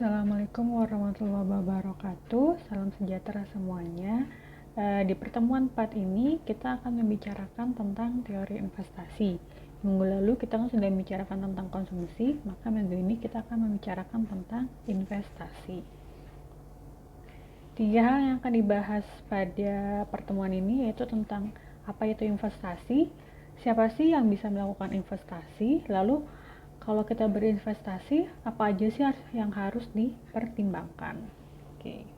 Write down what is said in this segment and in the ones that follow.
Assalamualaikum warahmatullahi wabarakatuh. Salam sejahtera semuanya. Di pertemuan 4 ini kita akan membicarakan tentang teori investasi. Minggu lalu kita kan sudah membicarakan tentang konsumsi, maka minggu ini kita akan membicarakan tentang investasi. 3 hal yang akan dibahas pada pertemuan ini yaitu tentang apa itu investasi, siapa sih yang bisa melakukan investasi, lalu kalau kita berinvestasi, apa aja sih yang harus dipertimbangkan? Oke.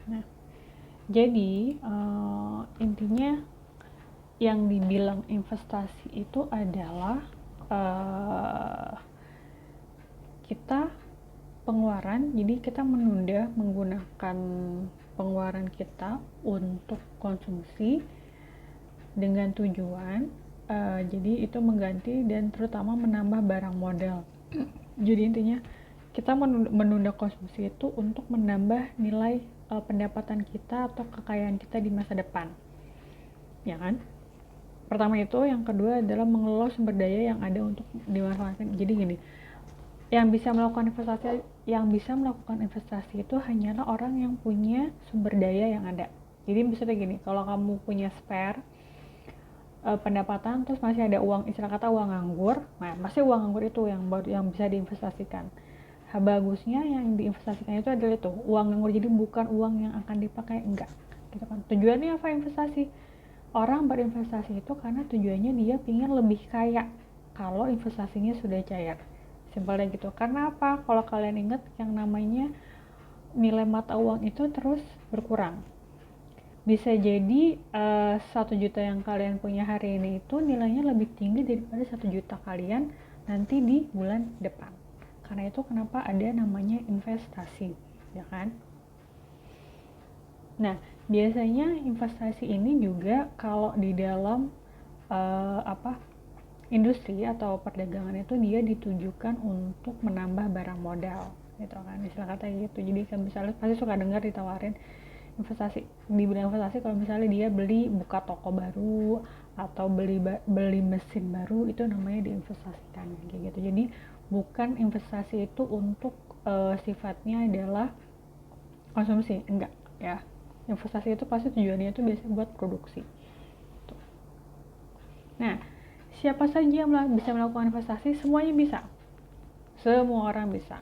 Nah, jadi intinya yang dibilang investasi itu adalah kita pengeluaran, jadi kita menunda menggunakan pengeluaran kita untuk konsumsi dengan tujuan jadi itu mengganti dan terutama menambah barang modal. Jadi intinya kita menunda konsumsi itu untuk menambah nilai pendapatan kita atau kekayaan kita di masa depan, ya kan? Pertama itu, yang kedua adalah mengelola sumber daya yang ada untuk dimanfaatkan. Jadi gini, yang bisa melakukan investasi itu hanyalah orang yang punya sumber daya yang ada. Jadi misalnya gini, kalau kamu punya spare pendapatan terus masih ada uang, istilah kata uang nganggur, nah pasti uang nganggur itu yang bisa diinvestasikan. Bagusnya yang diinvestasikan itu adalah itu uang nganggur, jadi bukan uang yang akan dipakai, enggak gitu kan. Tujuannya apa investasi? Orang berinvestasi itu karena tujuannya dia ingin lebih kaya kalau investasinya sudah cair. Simpelnya gitu. Karena apa? Kalau kalian ingat yang namanya nilai mata uang itu terus berkurang. Bisa jadi 1 juta yang kalian punya hari ini itu nilainya lebih tinggi daripada 1 juta kalian nanti di bulan depan. Karena itu kenapa ada namanya investasi, ya kan? Nah, biasanya investasi ini juga kalau di dalam industri atau perdagangan itu dia ditujukan untuk menambah barang modal, gitu kan, istilah kata gitu. Jadi kan misalnya pasti suka dengar ditawarin investasi, di bidang investasi kalau misalnya dia buka toko baru atau beli mesin baru, itu namanya diinvestasikan kayak gitu. Jadi bukan investasi itu untuk sifatnya adalah konsumsi, enggak ya. Investasi itu pasti tujuannya itu biasanya buat produksi. Nah, siapa saja yang bisa melakukan investasi? Semuanya bisa. Semua orang bisa.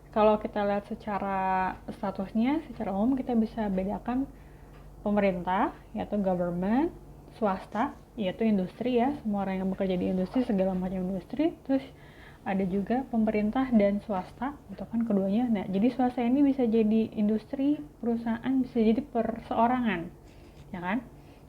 Kalau kita lihat secara statusnya, secara umum kita bisa bedakan pemerintah, yaitu government, swasta, yaitu industri ya, semua orang yang bekerja di industri, segala macam industri. Terus ada juga pemerintah dan swasta, itu kan keduanya. Nah, jadi swasta ini bisa jadi industri, perusahaan, bisa jadi perseorangan, ya kan?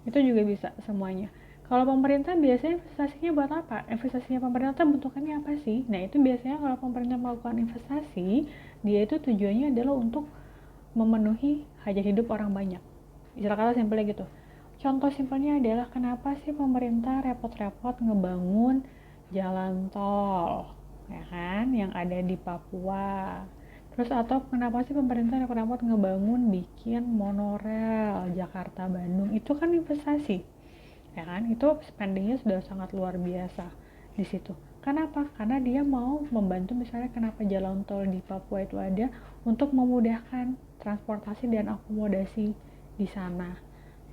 Itu juga bisa semuanya. Kalau pemerintah biasanya investasinya buat apa? Investasinya pemerintah bentukannya apa sih? Nah, itu biasanya kalau pemerintah melakukan investasi, dia itu tujuannya adalah untuk memenuhi hajat hidup orang banyak. Istilah kata simpelnya gitu. Contoh simpelnya adalah kenapa sih pemerintah repot-repot ngebangun jalan tol, ya kan, yang ada di Papua. Terus atau kenapa sih pemerintah repot-repot ngebangun bikin monorel Jakarta Bandung? Itu kan investasi, ya kan? Itu spendingnya sudah sangat luar biasa di situ. Kenapa? Karena dia mau membantu, misalnya kenapa jalan tol di Papua itu ada untuk memudahkan transportasi dan akomodasi di sana,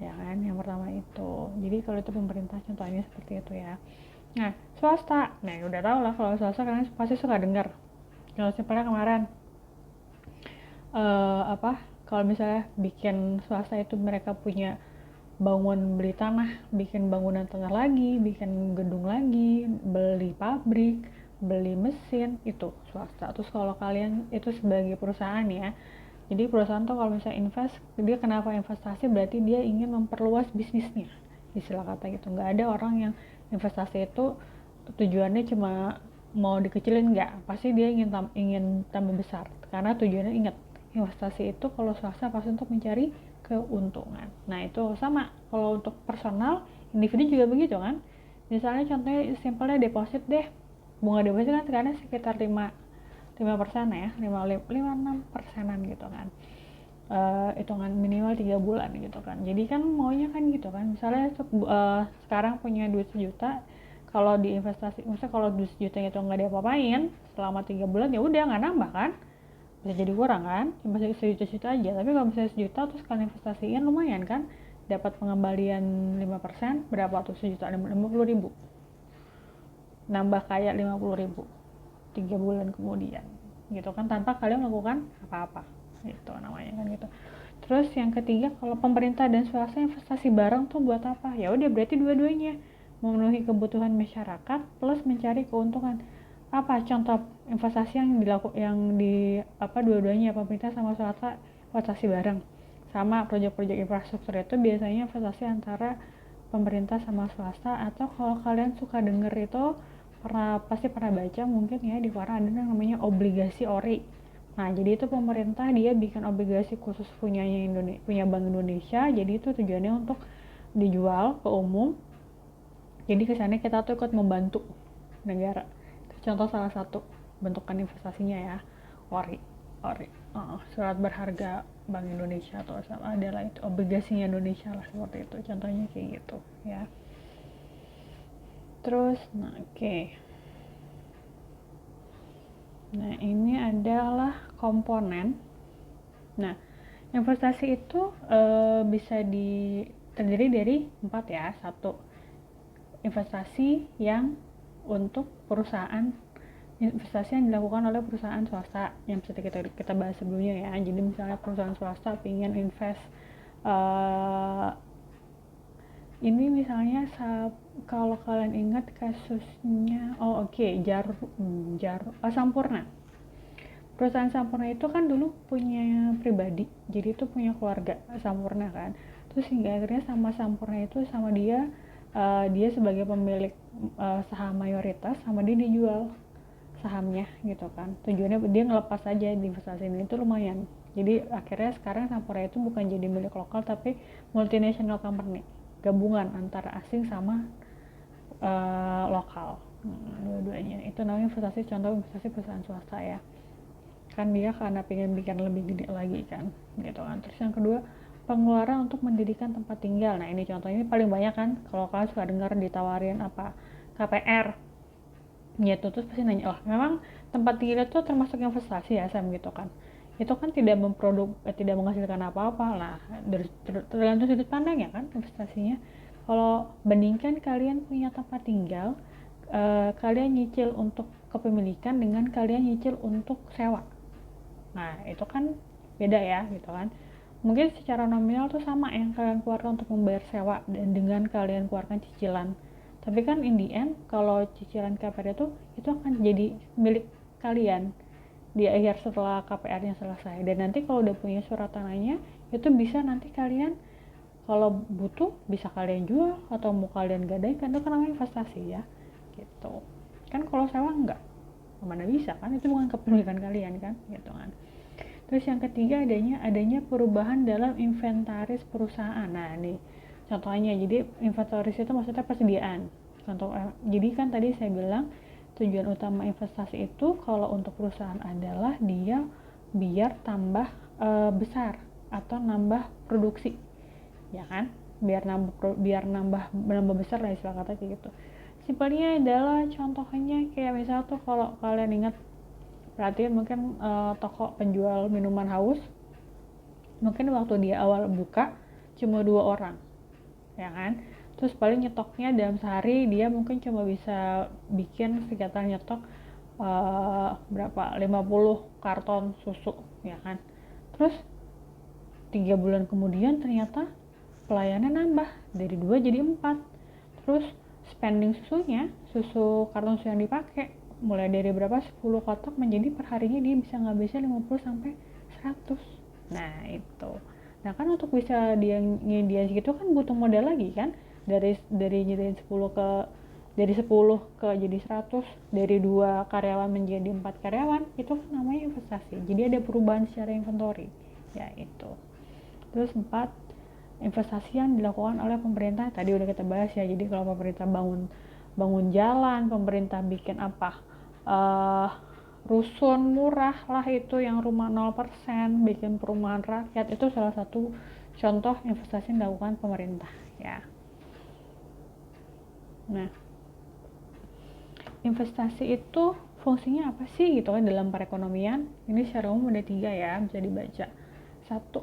ya kan? Yang pertama itu. Jadi kalau itu pemerintah contohnya seperti itu ya. Nah, swasta, nah udah tau lah kalau swasta, karena pasti suka dengar. Kalau simpelnya kemarin kalau misalnya bikin swasta itu mereka punya beli tanah, bikin bangunan tengah lagi, bikin gedung lagi, beli pabrik, beli mesin, itu swasta. Terus kalau kalian itu sebagai perusahaan ya, jadi perusahaan tuh kalau misalnya invest, dia kenapa investasi? Berarti dia ingin memperluas bisnisnya, istilah kata gitu. Nggak ada orang yang investasi itu tujuannya cuma mau dikecilin, nggak. Pasti dia ingin tambah besar, karena tujuannya, ingat, investasi itu kalau swasta pasti untuk mencari keuntungan. Nah, itu sama kalau untuk personal, individu juga begitu kan. Misalnya contohnya simpelnya deposit deh. Bunga deposit kan sekarang sekitar 5% ya, 5-6% gitu kan. hitungan minimal 3 bulan gitu kan. Jadi kan maunya kan gitu kan, misalnya sekarang punya duit 1 juta, kalau diinvestasi, misalnya kalau duit 1 juta itu nggak diapa-apain selama 3 bulan, ya udah nggak nambah kan, bisa jadi kurang kan, cuma 1 juta aja. Tapi kalau misalnya 1 juta terus kalian investasiin, lumayan kan, dapat pengembalian 5%, berapa tuh 1 juta, 50.000, nambah kayak 50.000 3 bulan kemudian gitu kan, tanpa kalian melakukan apa-apa, gitu namanya kan gitu. Terus yang ketiga, kalau pemerintah dan swasta investasi bareng tuh buat apa? Ya udah, berarti dua-duanya memenuhi kebutuhan masyarakat plus mencari keuntungan. Apa contoh investasi yang dua-duanya, pemerintah sama swasta investasi bareng? Sama proyek-proyek infrastruktur itu biasanya investasi antara pemerintah sama swasta, atau kalau kalian suka denger itu pasti pernah baca mungkin ya di koran, ada yang namanya obligasi ori. Nah, jadi itu pemerintah dia bikin obligasi khusus punya Bank Indonesia. Jadi itu tujuannya untuk dijual ke umum. Jadi kesannya kita tuh ikut membantu negara. Itu contoh salah satu bentukan investasinya ya, ori. Surat berharga Bank Indonesia atau adalah itu obligasinya Indonesia lah, seperti itu. Contohnya kayak gitu ya. Terus, Nah, ini adalah komponen. Nah, investasi itu bisa terdiri dari 4 ya. 1, investasi yang untuk perusahaan, investasi yang dilakukan oleh perusahaan swasta yang seperti kita bahas sebelumnya ya. Jadi misalnya perusahaan swasta ingin invest, ini misalnya kalau kalian ingat kasusnya, Sampurna. Perusahaan Sampurna itu kan dulu punya pribadi, jadi itu punya keluarga Sampurna kan. Terus hingga akhirnya sama Sampurna itu sama dia, dia sebagai pemilik saham mayoritas, sama dia dijual sahamnya gitu kan. Tujuannya dia ngelepas aja di investasi ini, itu lumayan. Jadi akhirnya sekarang Sampurna itu bukan jadi milik lokal tapi multinational company, gabungan antara asing sama lokal. Dua-duanya itu namanya investasi, contoh investasi perusahaan swasta ya kan, dia karena pengen bikin lebih gede lagi kan gitu kan. Terus yang kedua, pengeluaran untuk mendirikan tempat tinggal. Nah, ini contohnya paling banyak kan, kalau kalian suka dengar ditawarin apa KPR gitu, terus pasti nanya, memang tempat tinggal itu termasuk investasi ya Sam gitu kan. Itu kan tidak tidak menghasilkan apa-apa lah, tergantung sudut pandang ya kan investasinya. Kalau bandingkan kalian punya tempat tinggal, kalian nyicil untuk kepemilikan dengan kalian nyicil untuk sewa. Nah, itu kan beda ya gitu kan. Mungkin secara nominal tuh sama yang kalian keluarkan untuk membayar sewa dan dengan kalian keluarkan cicilan. Tapi kan in the end, kalau cicilan KPR itu akan jadi milik kalian di akhir setelah KPR-nya selesai. Dan nanti kalau udah punya surat tanahnya, itu bisa nanti kalian kalau butuh bisa kalian jual atau mau kalian gadaikan. Itu kan namanya investasi ya gitu kan. Kalau sewa enggak, mana bisa kan, itu bukan kepemilikan kalian kan gitu kan. Terus yang ketiga, adanya perubahan dalam inventaris perusahaan. Nah, nih contohnya, jadi inventaris itu maksudnya persediaan. Jadi kan tadi saya bilang tujuan utama investasi itu kalau untuk perusahaan adalah dia biar tambah besar atau nambah produksi, ya kan? Biar nambah besar lah istilah kata kayak gitu. Simpelnya adalah contohnya kayak misal tuh, kalau kalian ingat perhatiin mungkin toko penjual minuman haus, mungkin waktu dia awal buka cuma 2 orang ya kan, terus paling nyetoknya dalam sehari dia mungkin cuma bisa bikin sekitar nyetok berapa 50 karton susu ya kan. Terus 3 bulan kemudian ternyata pelayannya nambah dari 2 jadi 4. Terus spending susu karton susu yang dipakai mulai dari berapa 10 kotak menjadi perharinya dia bisa ngabisin 50 sampai 100. Nah itu, nah kan untuk bisa dia segitu kan butuh modal lagi kan, dari nyediain 10 ke jadi 100, dari 2 karyawan menjadi 4 karyawan, itu kan namanya investasi. Jadi ada perubahan secara inventory ya itu. Terus 4, investasi yang dilakukan oleh pemerintah, tadi udah kita bahas ya. Jadi kalau pemerintah bangun jalan, pemerintah bikin rusun murah lah itu yang rumah 0%, bikin perumahan rakyat, itu salah satu contoh investasi yang dilakukan pemerintah ya. Nah, investasi itu fungsinya apa sih gitu kan dalam perekonomian? Ini secara umum ada 3 ya, bisa dibaca. Satu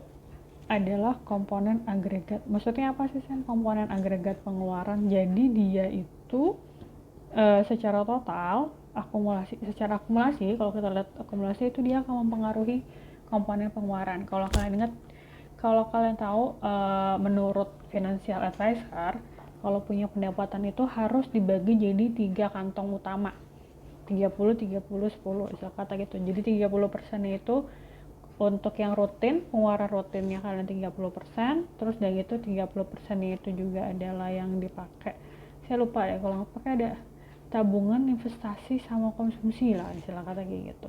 adalah komponen agregat. Maksudnya apa sih Sen? Komponen agregat pengeluaran. Jadi dia itu secara total secara akumulasi, kalau kita lihat akumulasi itu dia akan mempengaruhi komponen pengeluaran. Kalau kalian tahu, menurut financial advisor, kalau punya pendapatan itu harus dibagi jadi 3 kantong utama, 30 30 10 misal kata gitu. Jadi 30% itu untuk yang rutin, pengeluaran rutinnya kalian 30%, terus dari itu 30% itu juga adalah yang dipakai, saya lupa ya kalau nggak pakai, ada tabungan, investasi, sama konsumsi lah istilah kata kayak gitu.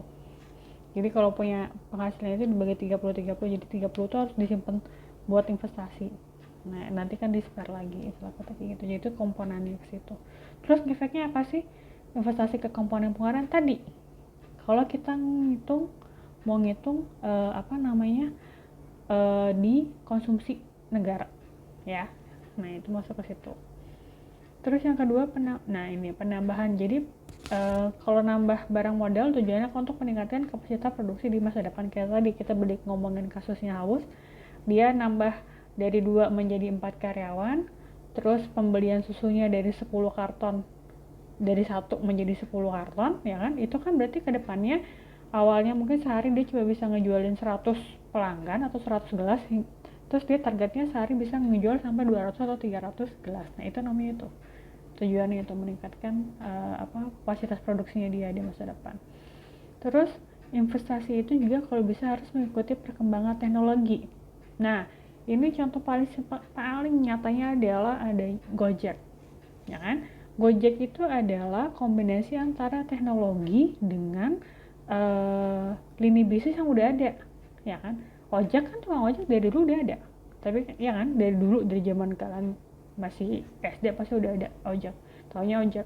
Jadi kalau punya penghasilan itu dibagi 30-30, jadi 30 itu harus disimpan buat investasi. Nah nanti kan di-spare lagi istilah kata kayak gitu. Jadi itu komponennya ke situ. Terus efeknya apa sih investasi ke komponen pengeluaran tadi? Kalau kita mau ngitung di konsumsi negara ya, nah itu masuk ke situ. Terus yang kedua penambahan. Jadi kalau nambah barang modal tujuannya untuk meningkatkan kapasitas produksi di masa depan. Kayak tadi kita ngomongin kasusnya Haus, dia nambah dari 2 menjadi 4 karyawan, terus pembelian susunya dari 10 karton dari 1 menjadi 10 karton ya kan, itu kan berarti kedepannya awalnya mungkin sehari dia cuma bisa ngejualin 100 pelanggan atau 100 gelas, terus dia targetnya sehari bisa ngejual sampai 200 atau 300 gelas. Nah itu namanya itu tujuannya itu meningkatkan kapasitas produksinya dia di masa depan. Terus investasi itu juga kalau bisa harus mengikuti perkembangan teknologi. Nah ini contoh paling nyatanya adalah ada Gojek ya kan. Gojek itu adalah kombinasi antara teknologi dengan lini bisnis yang udah ada ya kan. Ojek kan, tukang ojek dari dulu udah ada, tapi ya kan dari dulu, dari zaman kalian masih SD pasti udah ada ojek, taunya ojek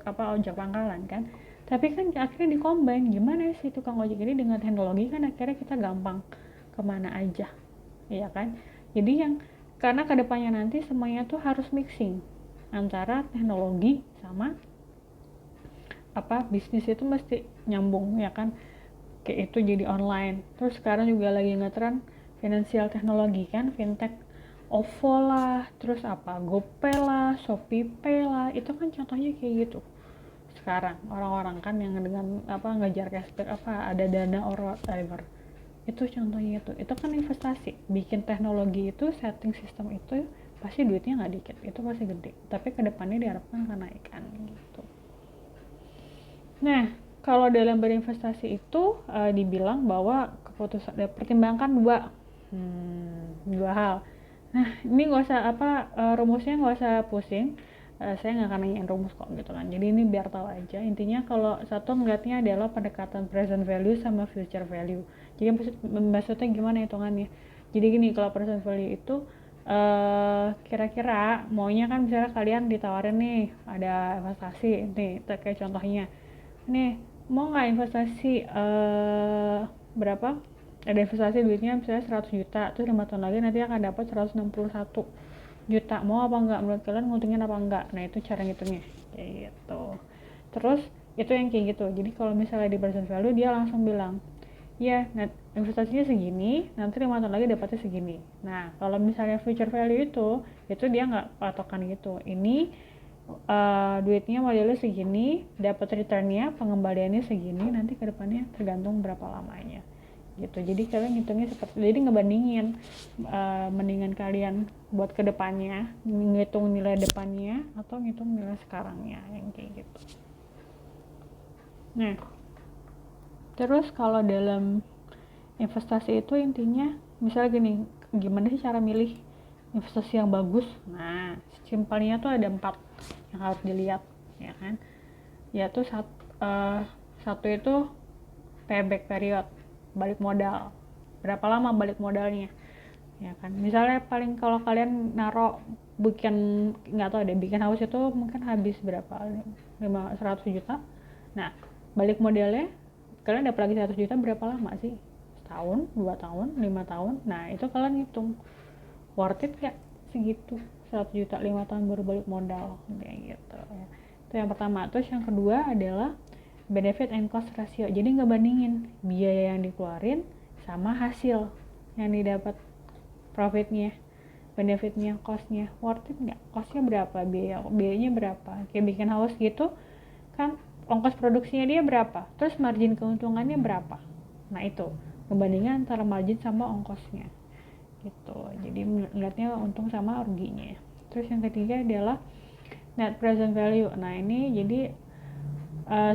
pangkalan kan. Tapi kan akhirnya dikombin, gimana sih tukang ojek ini dengan teknologi, kan akhirnya kita gampang kemana aja ya kan. Jadi karena kedepannya nanti semuanya tuh harus mixing antara teknologi sama bisnis, itu mesti nyambung ya kan, kayak itu jadi online. Terus sekarang juga lagi ngetren finansial teknologi kan, fintech, OVO lah, terus GoPay lah, ShopeePay lah, itu kan contohnya kayak gitu. Sekarang orang-orang kan yang dengan ngejar cashback, ada dana or whatever, itu contohnya itu kan investasi. Bikin teknologi itu, setting sistem itu pasti duitnya nggak dikit, itu pasti gede, tapi kedepannya diharapkan akan naikkan gitu. Nah kalau dalam berinvestasi itu dibilang bahwa pertimbangkan dua hal. Nah ini nggak usah rumusnya nggak usah pusing, saya nggak akan nanyain rumus kok gitu kan. Jadi ini biar tahu aja. Intinya kalau satu ngeliatnya adalah pendekatan present value sama future value. Jadi maksudnya gimana hitungannya? Jadi gini, kalau present value itu kira-kira maunya kan, misalnya kalian ditawarin nih ada investasi nih, kayak contohnya nih, mau nggak investasi berapa, ada investasi duitnya misalnya 100 juta, terus 5 tahun lagi nanti akan dapat 161 juta, mau apa enggak, menurut kalian nguntungin apa enggak? Nah itu cara ngitungnya kayak gitu. Terus itu yang kayak gitu. Jadi kalau misalnya di present value dia langsung bilang ya investasinya segini, nanti 5 tahun lagi dapatnya segini. Nah kalau misalnya future value itu dia nggak patokan gitu, ini duitnya modelnya segini, dapat returnnya, pengembaliannya segini, nanti kedepannya tergantung berapa lamanya gitu. Jadi kalian ngitungnya jadi ngebandingin, mendingan kalian buat kedepannya ngitung nilai depannya atau ngitung nilai sekarangnya, yang kayak gitu. Nah terus kalau dalam investasi itu intinya misalnya gini, gimana sih cara milih investasi yang bagus? Nah simpelnya tuh ada 4 yang harus dilihat ya kan, yaitu satu itu payback period, balik modal, berapa lama balik modalnya ya kan. Misalnya paling kalau kalian nggak tahu deh, bikin house itu mungkin habis berapa, 100 juta. Nah balik modalnya kalian dapat lagi 100 juta berapa lama sih? Setahun, 2 tahun, 5 tahun. Nah itu kalian hitung worth it gak segitu, 100 juta 5 tahun baru balik modal kayak gitu ya. Itu yang pertama. Terus yang kedua adalah benefit and cost ratio. Jadi ngebandingin biaya yang dikeluarin sama hasil yang didapat, profitnya, benefitnya, costnya, worth it nggak? Costnya berapa, biayanya berapa? Kayak bikin house gitu kan, ongkos produksinya dia berapa, terus margin keuntungannya berapa. Nah itu ngebandingin antara margin sama ongkosnya gitu. Jadi melihatnya untung sama ruginya. Terus yang ketiga adalah net present value. Nah ini jadi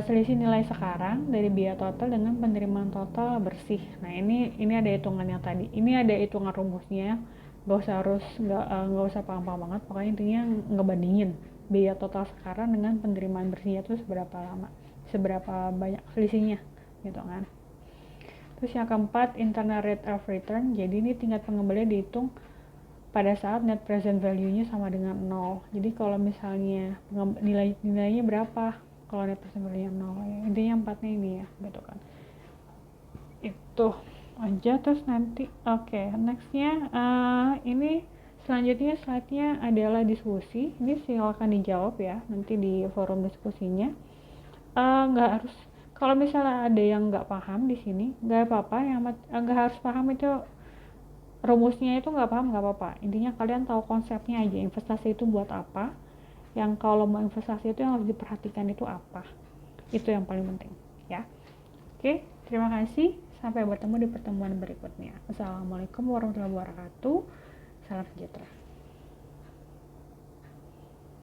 selisih nilai sekarang dari biaya total dengan penerimaan total bersih. Nah ini ada hitungannya tadi. Ini ada hitungan rumusnya. Nggak usah paham-paham banget. Pokoknya intinya ngebandingin biaya total sekarang dengan penerimaan bersihnya itu seberapa banyak selisihnya, gitu kan. Terus yang keempat, internal rate of return. Jadi ini tingkat pengembalian dihitung pada saat net present value-nya sama dengan 0. Jadi kalau misalnya nilainya berapa, kalau net present value-nya 0, ya. Intinya 4-nya ini ya, gitu kan. Itu aja. Terus nanti nextnya ini selanjutnya slide-nya adalah diskusi. Ini silakan dijawab ya nanti di forum diskusinya. Nggak harus, kalau misalnya ada yang nggak paham di sini nggak apa-apa, yang nggak harus paham itu rumusnya, itu nggak paham nggak apa-apa. Intinya kalian tahu konsepnya aja, investasi itu buat apa, yang kalau mau investasi itu yang harus diperhatikan itu apa, itu yang paling penting ya. Oke, terima kasih, sampai bertemu di pertemuan berikutnya. Assalamualaikum warahmatullahi wabarakatuh, salam sejahtera.